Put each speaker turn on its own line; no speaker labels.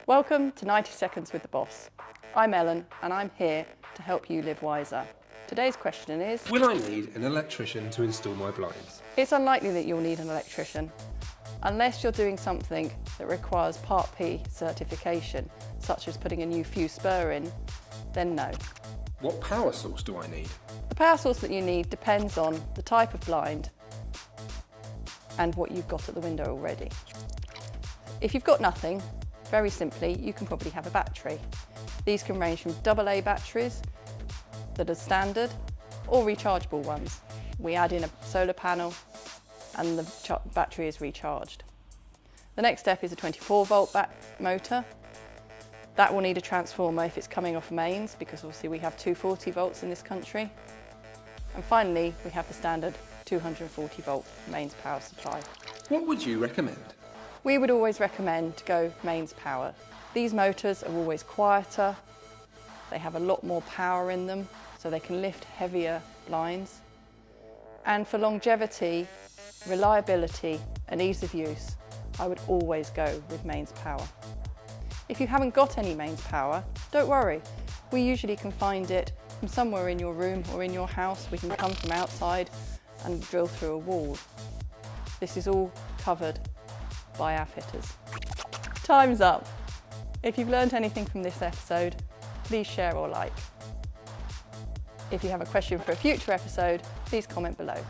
Welcome to 90 Seconds with the Boss. I'm Ellen and I'm here to help you live wiser. Today's question is,
will I need an electrician to install my blinds?
it's unlikely that you'll need an electrician unless you're doing something that requires Part P certification, such as putting a new fuse spur in, then no.
What power source do I need?
The power source that you need depends on the type of blind and what you've got at the window already. If you've got nothing, very simply, you can probably have a battery. These can range from AA batteries that are standard or rechargeable ones. We add in a solar panel and the battery is recharged. The next step is a 24-volt motor. That will need a transformer if it's coming off mains, because obviously we have 240 volts in this country. And finally, we have the standard 240 volt mains power supply.
What would you recommend?
We would always recommend to go mains power. These motors are always quieter, they have a lot more power in them, so they can lift heavier blinds. And for longevity, reliability and ease of use, I would always go with mains power. If you haven't got any mains power, don't worry. We usually can find it from somewhere in your room or in your house. We can come from outside and drill through a wall. This is all covered by our fitters. Time's up. If you've learned anything from this episode, please share or like. If you have a question for a future episode, please comment below.